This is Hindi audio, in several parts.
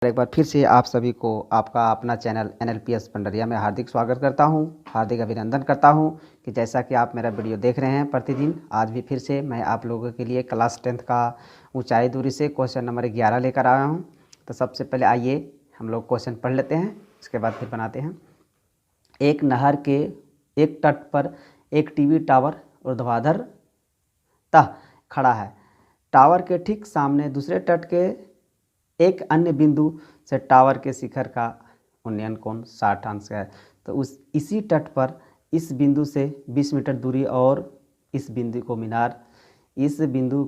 एक बार फिर से आप सभी को आपका अपना चैनल NLPS पंडरिया में हार्दिक स्वागत करता हूं, हार्दिक अभिनंदन करता हूं कि जैसा कि आप मेरा वीडियो देख रहे हैं प्रतिदिन, आज भी फिर से मैं आप लोगों के लिए क्लास 10th का ऊंचाई दूरी से क्वेश्चन नंबर 11 लेकर आया हूं। तो सबसे पहले आइए हम लोग क्वेश्चन पढ़ लेते हैं, इसके बाद फिर बनाते हैं। एक नहर के एक तट पर एक टीवी टावर ऊर्ध्वाधर तः खड़ा है। टावर के ठीक सामने दूसरे तट के एक अन्य बिंदु से टावर के शिखर का उन्नयन कोण 60 अंश है। तो इसी तट पर इस बिंदु से 20 मीटर दूरी और इस बिंदु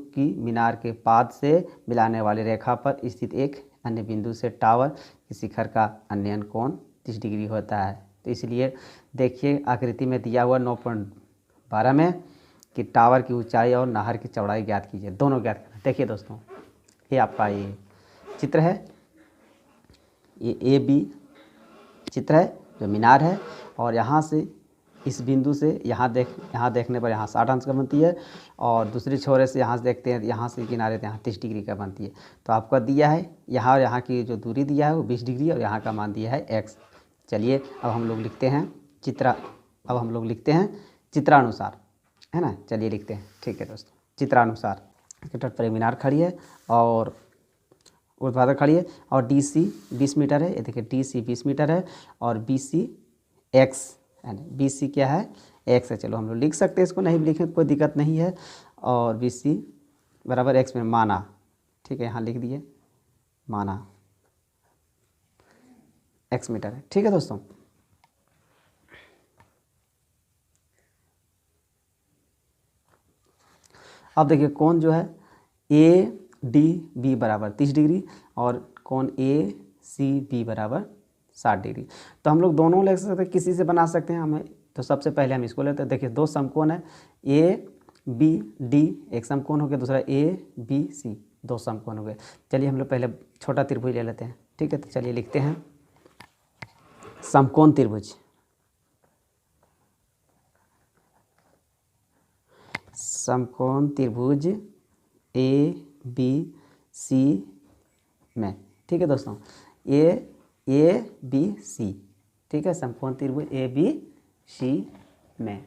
की मीनार के पाद से मिलाने वाली रेखा पर स्थित एक अन्य बिंदु से टावर के शिखर का उन्नयन कोण 30 डिग्री होता है। तो इसलिए देखिए आकृति में दिया हुआ 9.12 में कि टावर की ऊंचाई और नहर की चौड़ाई ज्ञात कीजिए, दोनों ज्ञात करना। देखिए दोस्तों, ये आपका ये चित्र है, ये AB चित्र है जो मीनार है, और यहाँ से इस बिंदु से यहाँ देखने पर यहाँ 60 अंश का बनती है, और दूसरे छोरे से यहाँ से देखते हैं, यहाँ से किनारे से यहाँ 30 डिग्री का बनती है। तो आपका दिया है यहाँ और यहाँ की जो दूरी दिया है वो 20 डिग्री, और यहाँ का मान दिया है x। चलिए अब हम लोग लिखते हैं चित्रानुसार, है ना। चलिए लिखते हैं, ठीक है दोस्तों। चित्रानुसार तट पर मीनार खड़ी है और ऊर्ध्वाधर खड़ी है, और DC 20 मीटर है। ये देखिए DC 20 मीटर है और BC x, यानी BC क्या है, x है। चलो हम लोग लिख सकते हैं, इसको नहीं लिखें कोई दिक्कत नहीं है। और BC बराबर x में माना, ठीक है, यहाँ लिख दिए माना x मीटर है, ठीक है दोस्तों। अब देखिए कोण जो है ADB बराबर 30 डिग्री और कोण ACB बराबर 60 डिग्री। तो हम लोग दोनों ले सकते हैं, किसी से बना सकते हैं हमें। तो सबसे पहले हम इसको लेते हैं। देखिए दो समकोण है, ABD एक समकोण हो गया, दूसरा ABC दो समकोण हो गए। चलिए हम लोग पहले छोटा त्रिभुज ले लेते हैं, ठीक है। तो चलिए लिखते हैं समकोण त्रिभुज। समकोण त्रिभुज ABC में, ठीक है दोस्तों, ABC, ठीक है, समकोण त्रिभुज ABC में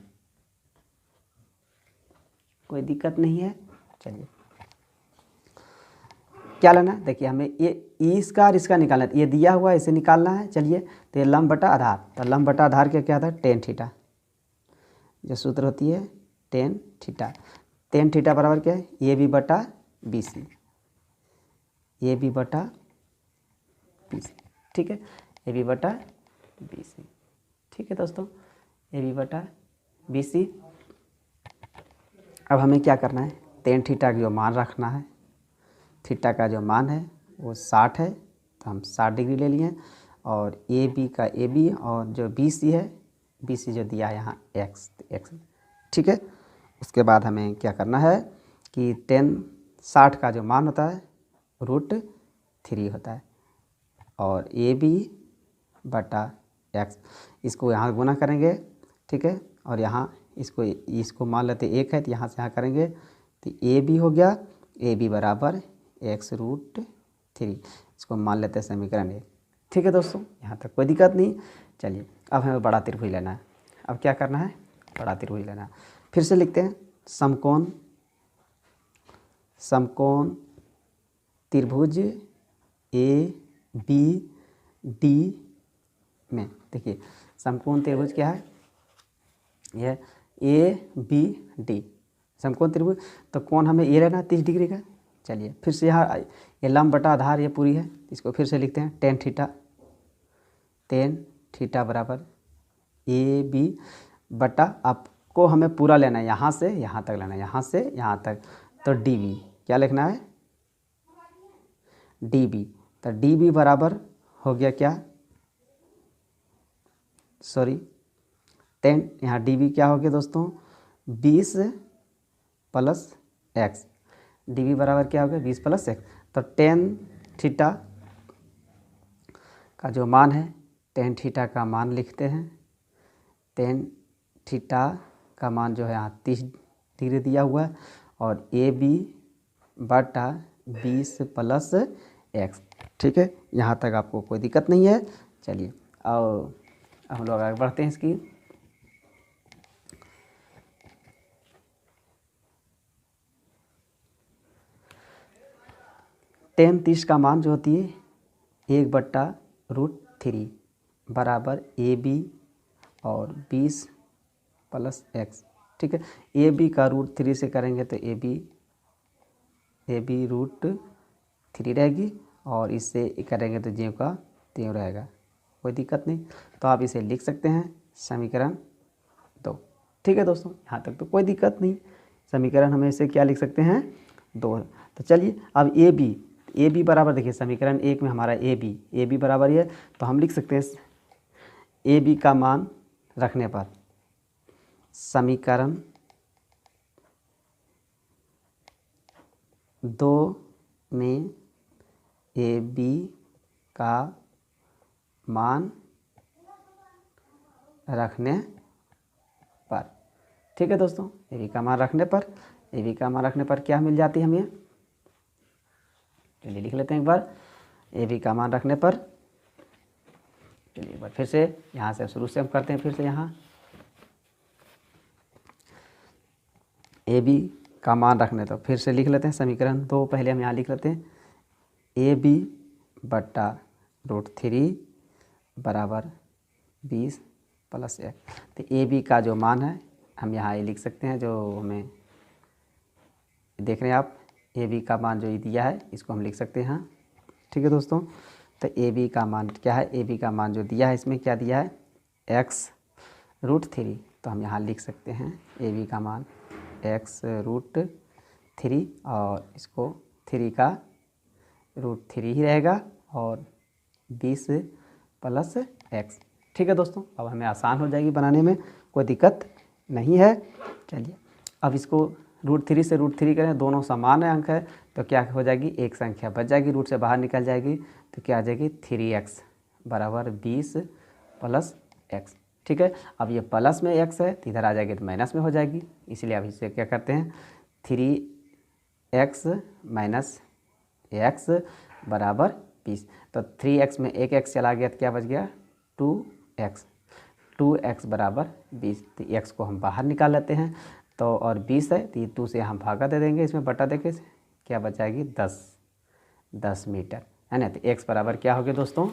कोई दिक्कत नहीं है। चलिए क्या लेना है, देखिए हमें ये इसका और इसका निकालना है, ये दिया हुआ है, इसे निकालना है। चलिए तो ये लंब बटा आधार, तो लंब बटा आधार क्या था, टेन थीटा, जो सूत्र होती है टेन थीटा। टेन थीटा बराबर क्या है, AB बटा BC, AB बटा BC, ठीक है, AB बटा BC, ठीक है दोस्तों, AB बटा BC। अब हमें क्या करना है, टेन थीटा का जो मान रखना है, थीटा का जो मान है वो 60 है, तो हम 60 डिग्री ले लिए। और AB का AB और जो BC है, BC जो दिया है यहाँ x, ठीक है। उसके बाद हमें क्या करना है कि 60 का जो मान होता है √3 होता है, और AB बटा x, इसको यहाँ गुना करेंगे, ठीक है। और यहाँ इसको मान लेते 1 है, तो यहाँ से यहाँ करेंगे तो AB हो गया, AB बराबर x√3, इसको मान लेते हैं समीकरण 1, ठीक है दोस्तों। यहाँ तक कोई दिक्कत नहीं। चलिए अब हमें बड़ा त्रिभुज लेना है। अब क्या करना है, बड़ा त्रिभुज लेना है। फिर से लिखते हैं समकोण त्रिभुज ABD में। देखिए समकोण त्रिभुज क्या है, यह ABD समकोण त्रिभुज। तो कोण हमें ये लेना है 30 डिग्री का। चलिए फिर से यहाँ ये लंब बटा आधार ये पूरी है, इसको फिर से लिखते हैं टेन थीटा बराबर AB बटा, आपको हमें पूरा लेना है, यहाँ से यहाँ तक लेना है, यहाँ से यहाँ तक। तो DB क्या लिखना है, DB, तो DB बराबर हो गया क्या, सॉरी 10, यहाँ DB क्या हो गया दोस्तों, 20 + x, DB बराबर क्या हो गया 20 + x। तो टेन थीटा का जो मान है, टेन थीटा का मान लिखते हैं। टेन थीटा का मान जो है यहाँ 30 डिग्री दिया हुआ है, और AB बटा 20 + x, ठीक है, यहाँ तक आपको कोई दिक्कत नहीं है। चलिए और हम लोग आगे बढ़ते हैं इसकी। tan 30 का मान जो होती है 1/√3 बराबर AB और 20 प्लस x। ठीक है, AB का √3 से करेंगे तो AB √3 रहेगी और इससे करेंगे तो ज्यों का त्यों रहेगा, कोई दिक्कत नहीं। तो आप इसे लिख सकते हैं समीकरण 2। ठीक है दोस्तों, यहाँ तक तो कोई दिक्कत नहीं। समीकरण हम इसे क्या लिख सकते हैं 2। तो चलिए अब ए बी बराबर, देखिए समीकरण 1 में हमारा ए बी बराबर है, तो हम लिख सकते हैं ए बी का मान रखने पर समीकरण 2 में ए बी का मान रखने पर, ठीक है दोस्तों, ए बी का मान रखने पर क्या मिल जाती है हमें, चलिए लिख लेते हैं एक बार। ए बी का मान रखने पर, चलिए एक बार फिर से यहाँ से शुरू से हम करते हैं, फिर से यहाँ ए बी का मान रखने, तो फिर से लिख लेते हैं समीकरण 2। पहले हम यहाँ लिख लेते हैं ए बी बट्टा √3 बराबर 20 प्लस 1। तो ए बी का जो मान है हम यहाँ ये लिख सकते हैं, जो हमें देख रहे हैं आप, ए बी का मान जो ये दिया है इसको हम लिख सकते हैं यहाँ। ठीक है दोस्तों, तो ए बी का मान क्या है, ए बी का मान जो दिया है इसमें क्या दिया है x√3, तो हम यहाँ लिख सकते हैं ए बी का मान x√3 और इसको 3 का √3 ही रहेगा और 20 प्लस x। ठीक है दोस्तों, अब हमें आसान हो जाएगी बनाने में, कोई दिक्कत नहीं है। चलिए अब इसको √3 से √3 करें, दोनों समान अंक है तो क्या हो जाएगी, एक संख्या बच जाएगी, रूट से बाहर निकल जाएगी, तो क्या आ जाएगी 3x बराबर 20 प्लस x। ठीक है, अब ये प्लस में x है तो इधर आ जाएगी तो माइनस में हो जाएगी, इसलिए अब इसे क्या करते हैं 3x माइनस x बराबर 20। तो 3x में एक x चला गया तो क्या बच गया 2x बराबर 20। तो x को हम बाहर निकाल लेते हैं, तो और 20 है तो 2 से हम भागा दे देंगे, इसमें बटा देके क्या बच जाएगी 10 मीटर, है ना। तो x बराबर क्या हो गया दोस्तों,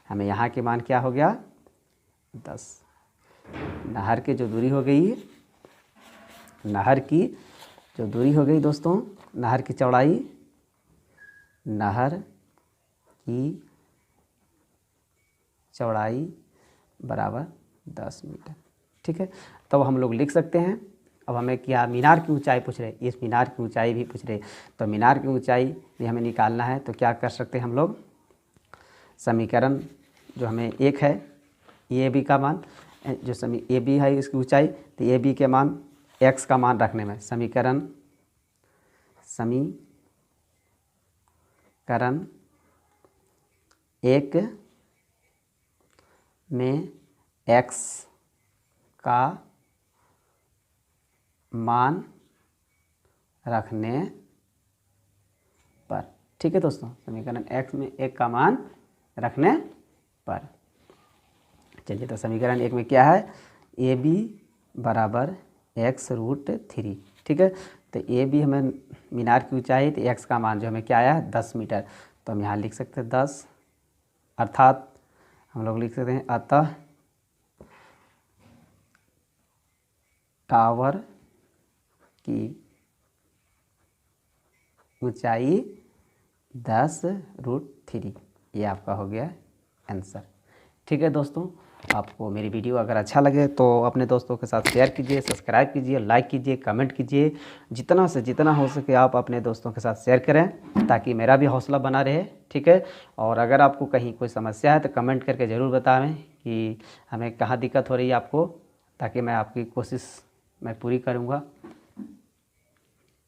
हमें यहाँ के मान क्या हो गया 10। नहर की जो दूरी हो गई, दोस्तों, नहर की चौड़ाई बराबर 10 मीटर। ठीक है, तो हम लोग लिख सकते हैं। अब हमें क्या मीनार की ऊंचाई पूछ रहे, इस मीनार की ऊंचाई भी पूछ रहे, तो मीनार की ऊंचाई भी हमें निकालना है, तो क्या कर सकते हैं हम लोग, समीकरण जो हमें एक है ए बी का मान, जो ए बी है इसकी ऊंचाई, तो ए बी के मान x का मान रखने में समीकरण 1 में x का मान रखने पर। ठीक है दोस्तों, समीकरण x में 1 का मान रखने पर। चलिए, तो समीकरण 1 में क्या है, ए बी बराबर x√3। ठीक है, तो ए बी हमें मीनार की ऊंचाई, तो x का मान जो हमें क्या आया है 10 मीटर, तो हम यहाँ लिख सकते हैं 10, अर्थात हम लोग लिख सकते हैं अतः टावर की ऊंचाई 10√3, ये आपका हो गया आंसर। ठीक है दोस्तों, आपको मेरी वीडियो अगर अच्छा लगे तो अपने दोस्तों के साथ शेयर कीजिए, सब्सक्राइब कीजिए, लाइक कीजिए, कमेंट कीजिए, जितना से जितना हो सके आप अपने दोस्तों के साथ शेयर करें ताकि मेरा भी हौसला बना रहे। ठीक है, और अगर आपको कहीं कोई समस्या है तो कमेंट करके ज़रूर बताएं कि हमें कहाँ दिक्कत हो रही है आपको, ताकि मैं आपकी कोशिश मैं पूरी करूँगा।